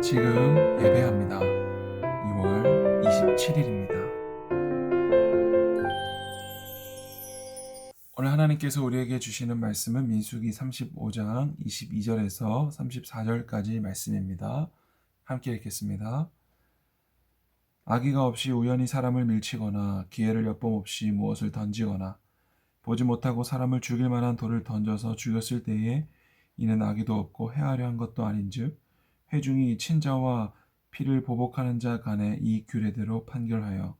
지금 예배합니다. 2월 27일입니다. 오늘 하나님께서 우리에게 주시는 말씀은 민수기 35장 22절에서 34절까지 말씀입니다. 함께 읽겠습니다. 악의가 없이 우연히 사람을 밀치거나 기회를 엿봄없이 무엇을 던지거나 보지 못하고 사람을 죽일 만한 돌을 던져서 죽였을 때에 이는 악의도 없고 해하려 한 것도 아닌즉 회중이 친자와 피를 보복하는 자 간에 이 규례대로 판결하여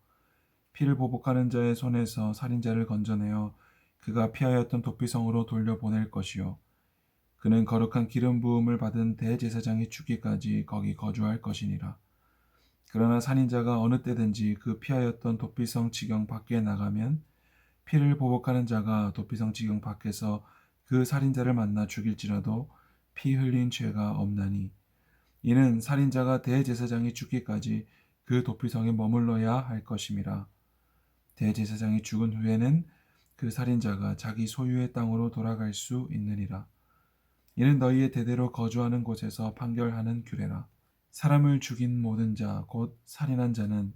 피를 보복하는 자의 손에서 살인자를 건져내어 그가 피하였던 도피성으로 돌려보낼 것이요 그는 거룩한 기름 부음을 받은 대제사장이 죽기까지 거기 거주할 것이니라. 그러나 살인자가 어느 때든지 그 피하였던 도피성 지경 밖에 나가면 피를 보복하는 자가 도피성 지경 밖에서 그 살인자를 만나 죽일지라도 피 흘린 죄가 없나니 이는 살인자가 대제사장이 죽기까지 그 도피성에 머물러야 할 것임이라. 대제사장이 죽은 후에는 그 살인자가 자기 소유의 땅으로 돌아갈 수 있느니라. 이는 너희의 대대로 거주하는 곳에서 판결하는 규례라. 사람을 죽인 모든 자 곧 살인한 자는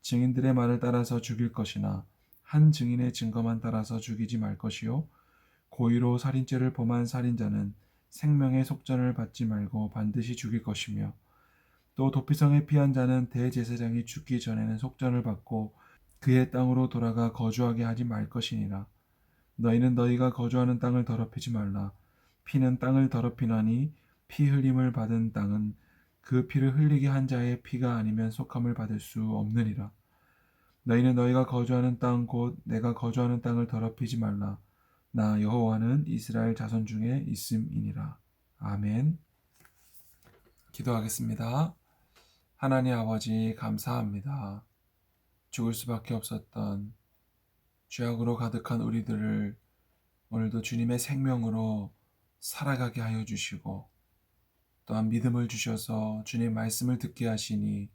증인들의 말을 따라서 죽일 것이나 한 증인의 증거만 따라서 죽이지 말 것이요 고의로 살인죄를 범한 살인자는 생명의 속전을 받지 말고 반드시 죽일 것이며 또 도피성에 피한 자는 대제사장이 죽기 전에는 속전을 받고 그의 땅으로 돌아가 거주하게 하지 말 것이니라. 너희는 너희가 거주하는 땅을 더럽히지 말라. 피는 땅을 더럽히나니 피 흘림을 받은 땅은 그 피를 흘리게 한 자의 피가 아니면 속함을 받을 수 없느니라. 너희는 너희가 거주하는 땅 곧 내가 거주하는 땅을 더럽히지 말라. 나 여호와는 이스라엘 자손 중에 있음이니라. 아멘. 기도하겠습니다. 하나님 아버지 감사합니다. 죽을 수밖에 없었던 죄악으로 가득한 우리들을 오늘도 주님의 생명으로 살아가게 하여 주시고 또한 믿음을 주셔서 주님 말씀을 듣게 하시니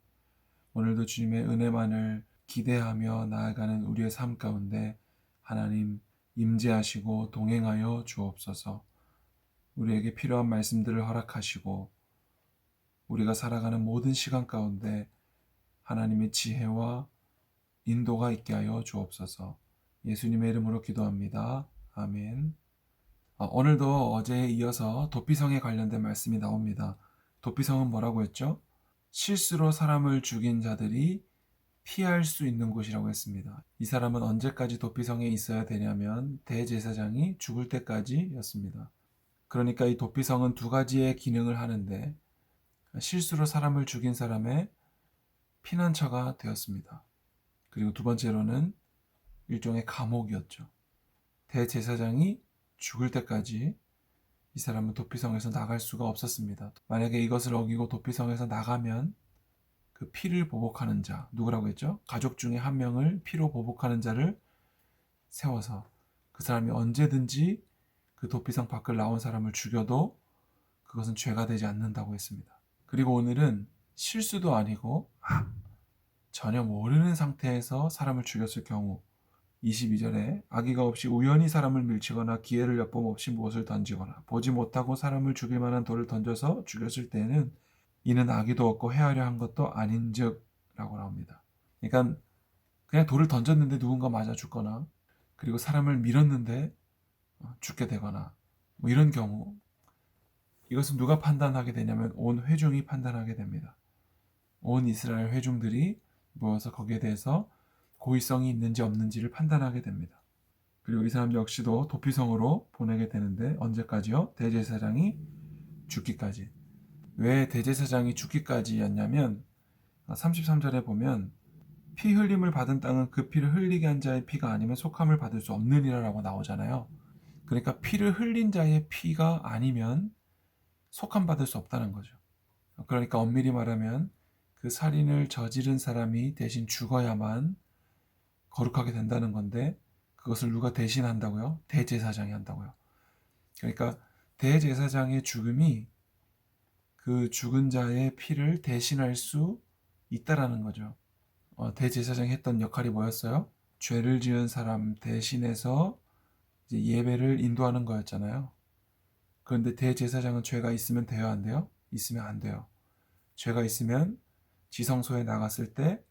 오늘도 주님의 은혜만을 기대하며 나아가는 우리의 삶 가운데 하나님 임재하시고 동행하여 주옵소서. 우리에게 필요한 말씀들을 허락하시고 우리가 살아가는 모든 시간 가운데 하나님의 지혜와 인도가 있게 하여 주옵소서. 예수님의 이름으로 기도합니다. 아멘. 오늘도 어제에 이어서 도피성에 관련된 말씀이 나옵니다. 도피성은 뭐라고 했죠? 실수로 사람을 죽인 자들이 피할 수 있는 곳이라고 했습니다. 이 사람은 언제까지 도피성에 있어야 되냐면 대제사장이 죽을 때까지였습니다. 그러니까 이 도피성은 두 가지의 기능을 하는데 실수로 사람을 죽인 사람의 피난처가 되었습니다. 그리고 두 번째로는 일종의 감옥이었죠. 대제사장이 죽을 때까지 이 사람은 도피성에서 나갈 수가 없었습니다. 만약에 이것을 어기고 도피성에서 나가면 그 피를 보복하는 자, 누구라고 했죠? 가족 중에 한 명을 피로 보복하는 자를 세워서 그 사람이 언제든지 그 도피성 밖을 나온 사람을 죽여도 그것은 죄가 되지 않는다고 했습니다. 그리고 오늘은 실수도 아니고 전혀 모르는 상태에서 사람을 죽였을 경우 22절에 악의가 없이 우연히 사람을 밀치거나 기회를 엿봄 없이 무엇을 던지거나 보지 못하고 사람을 죽일 만한 돌을 던져서 죽였을 때에는 이는 악의도 없고 해하려 한 것도 아닌즉 라고 나옵니다. 그러니까 그냥 돌을 던졌는데 누군가 맞아 죽거나 그리고 사람을 밀었는데 죽게 되거나 뭐 이런 경우 이것은 누가 판단하게 되냐면 온 회중이 판단하게 됩니다. 온 이스라엘 회중들이 모여서 거기에 대해서 고의성이 있는지 없는지를 판단하게 됩니다. 그리고 이 사람 역시도 도피성으로 보내게 되는데 언제까지요? 대제사장이 죽기까지. 왜 대제사장이 죽기까지였냐면 33절에 보면 피 흘림을 받은 땅은 그 피를 흘리게 한 자의 피가 아니면 속함을 받을 수 없느니라 라고 나오잖아요. 그러니까 피를 흘린 자의 피가 아니면 속함 받을 수 없다는 거죠. 그러니까 엄밀히 말하면 그 살인을 저지른 사람이 대신 죽어야만 거룩하게 된다는 건데 그것을 누가 대신 한다고요? 대제사장이 한다고요. 그러니까 대제사장의 죽음이 그 죽은 자의 피를 대신할 수 있다라는 거죠. 대제사장이 했던 역할이 뭐였어요? 죄를 지은 사람 대신해서 이제 예배를 인도하는 거였잖아요. 그런데 대제사장은 죄가 있으면 돼요, 안 돼요? 있으면 안 돼요. 죄가 있으면 지성소에 나갔을 때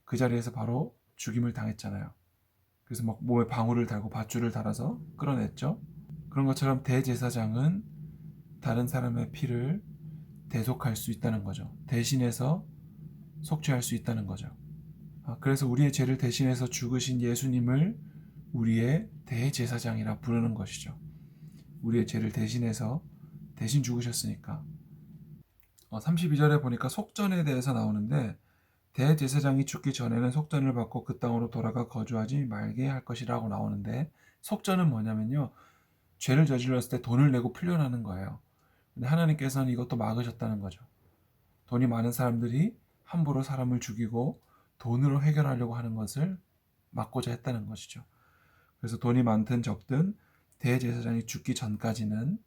그 자리에서 바로 죽임을 당했잖아요. 그래서 막 몸에 방울을 달고 밧줄을 달아서 끌어냈죠. 그런 것처럼 대제사장은 다른 사람의 피를 대속할 수 있다는 거죠. 대신해서 속죄할 수 있다는 거죠. 그래서 우리의 죄를 대신해서 죽으신 예수님을 우리의 대제사장이라 부르는 것이죠. 우리의 죄를 대신해서 대신 죽으셨으니까. 32절에 보니까 속전에 대해서 나오는데 대제사장이 죽기 전에는 속전을 받고 그 땅으로 돌아가 거주하지 말게 할 것이라고 나오는데, 속전은 뭐냐면요, 죄를 저질렀을 때 돈을 내고 풀려나는 거예요. 근데 하나님께서는 이것도 막으셨다는 거죠. 돈이 많은 사람들이 함부로 사람을 죽이고 돈으로 해결하려고 하는 것을 막고자 했다는 것이죠. 그래서 돈이 많든 적든 대제사장이 죽기 전까지는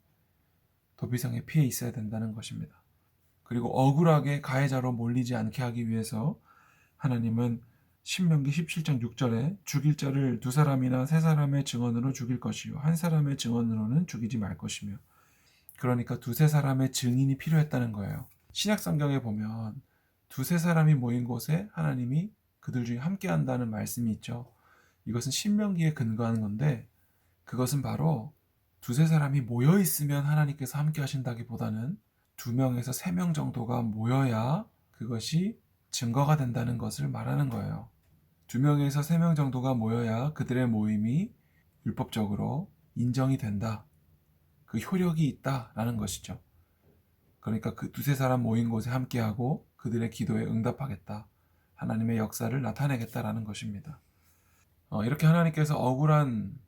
도비성에 피해 있어야 된다는 것입니다. 그리고 억울하게 가해자로 몰리지 않게 하기 위해서 하나님은 신명기 17장 6절에 죽일 자를 두 사람이나 세 사람의 증언으로 죽일 것이요 한 사람의 증언으로는 죽이지 말 것이며, 그러니까 두세 사람의 증인이 필요했다는 거예요. 신약 성경에 보면 두세 사람이 모인 곳에 하나님이 그들 중에 함께 한다는 말씀이 있죠. 이것은 신명기에 근거하는 건데, 그것은 바로 두세 사람이 모여 있으면 하나님께서 함께 하신다기보다는 2명에서 3명 정도가 모여야 그것이 증거가 된다는 것을 말하는 거예요. 2명에서 3명 정도가 모여야 그들의 모임이 율법적으로 인정이 된다. 그 효력이 있다라는 것이죠. 그러니까 그 두세 사람 모인 곳에 함께하고 그들의 기도에 응답하겠다. 하나님의 역사를 나타내겠다라는 것입니다. 이렇게 하나님께서 억울한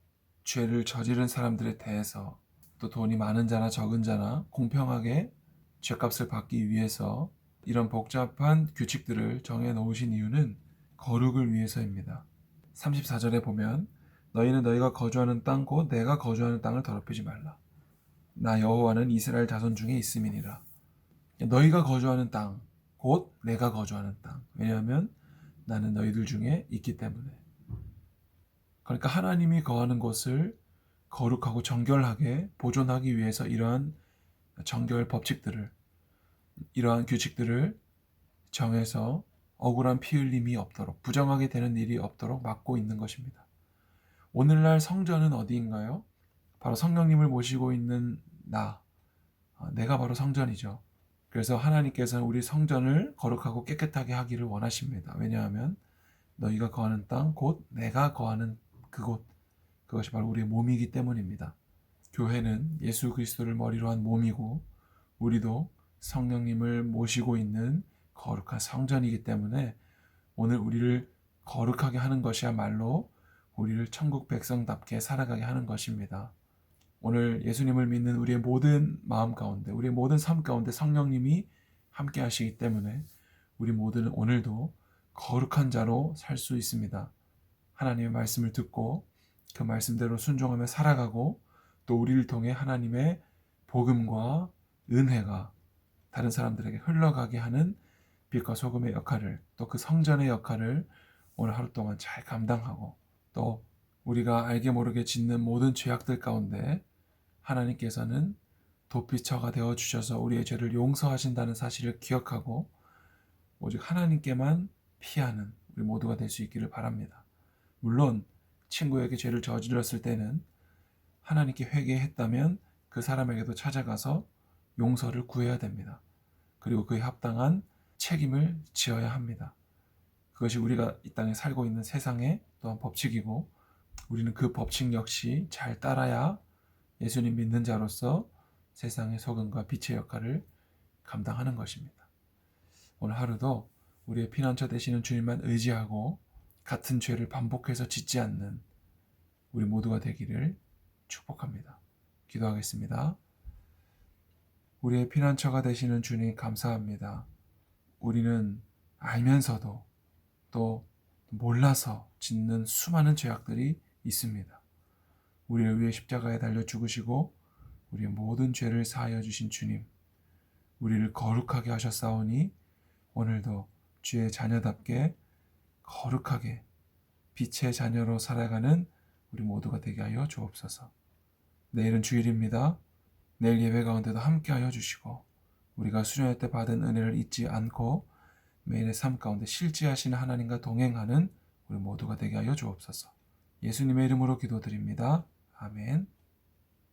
죄를 저지른 사람들에 대해서 또 돈이 많은 자나 적은 자나 공평하게 죄값을 받기 위해서 이런 복잡한 규칙들을 정해 놓으신 이유는 거룩을 위해서입니다. 34절에 보면 너희는 너희가 거주하는 땅 곧 내가 거주하는 땅을 더럽히지 말라. 나 여호와는 이스라엘 자손 중에 있음이니라. 너희가 거주하는 땅 곧 내가 거주하는 땅. 왜냐하면 나는 너희들 중에 있기 때문에. 그러니까 하나님이 거하는 곳을 거룩하고 정결하게 보존하기 위해서 이러한 정결 법칙들을, 이러한 규칙들을 정해서 억울한 피 흘림이 없도록, 부정하게 되는 일이 없도록 막고 있는 것입니다. 오늘날 성전은 어디인가요? 바로 성령님을 모시고 있는 내가 바로 성전이죠. 그래서 하나님께서는 우리 성전을 거룩하고 깨끗하게 하기를 원하십니다. 왜냐하면 너희가 거하는 땅, 곧 내가 거하는 그곳, 그것이 바로 우리의 몸이기 때문입니다. 교회는 예수 그리스도를 머리로 한 몸이고 우리도 성령님을 모시고 있는 거룩한 성전이기 때문에 오늘 우리를 거룩하게 하는 것이야말로 우리를 천국 백성답게 살아가게 하는 것입니다. 오늘 예수님을 믿는 우리의 모든 마음 가운데, 우리의 모든 삶 가운데 성령님이 함께 하시기 때문에 우리 모두는 오늘도 거룩한 자로 살 수 있습니다. 하나님의 말씀을 듣고 그 말씀대로 순종하며 살아가고, 또 우리를 통해 하나님의 복음과 은혜가 다른 사람들에게 흘러가게 하는 빛과 소금의 역할을, 또 그 성전의 역할을 오늘 하루 동안 잘 감당하고, 또 우리가 알게 모르게 짓는 모든 죄악들 가운데 하나님께서는 도피처가 되어 주셔서 우리의 죄를 용서하신다는 사실을 기억하고 오직 하나님께만 피하는 우리 모두가 될 수 있기를 바랍니다. 물론 친구에게 죄를 저질렀을 때는 하나님께 회개했다면 그 사람에게도 찾아가서 용서를 구해야 됩니다. 그리고 그에 합당한 책임을 지어야 합니다. 그것이 우리가 이 땅에 살고 있는 세상의 또한 법칙이고, 우리는 그 법칙 역시 잘 따라야 예수님 믿는 자로서 세상의 소금과 빛의 역할을 감당하는 것입니다. 오늘 하루도 우리의 피난처 되시는 주님만 의지하고 같은 죄를 반복해서 짓지 않는 우리 모두가 되기를 축복합니다. 기도하겠습니다. 우리의 피난처가 되시는 주님 감사합니다. 우리는 알면서도 또 몰라서 짓는 수많은 죄악들이 있습니다. 우리를 위해 십자가에 달려 죽으시고 우리의 모든 죄를 사하여 주신 주님, 우리를 거룩하게 하셨사오니 오늘도 주의 자녀답게 거룩하게 빛의 자녀로 살아가는 우리 모두가 되게 하여 주옵소서. 내일은 주일입니다. 내일 예배 가운데도 함께 하여 주시고 우리가 수련회 때 받은 은혜를 잊지 않고 매일의 삶 가운데 실제하시는 하나님과 동행하는 우리 모두가 되게 하여 주옵소서. 예수님의 이름으로 기도드립니다. 아멘.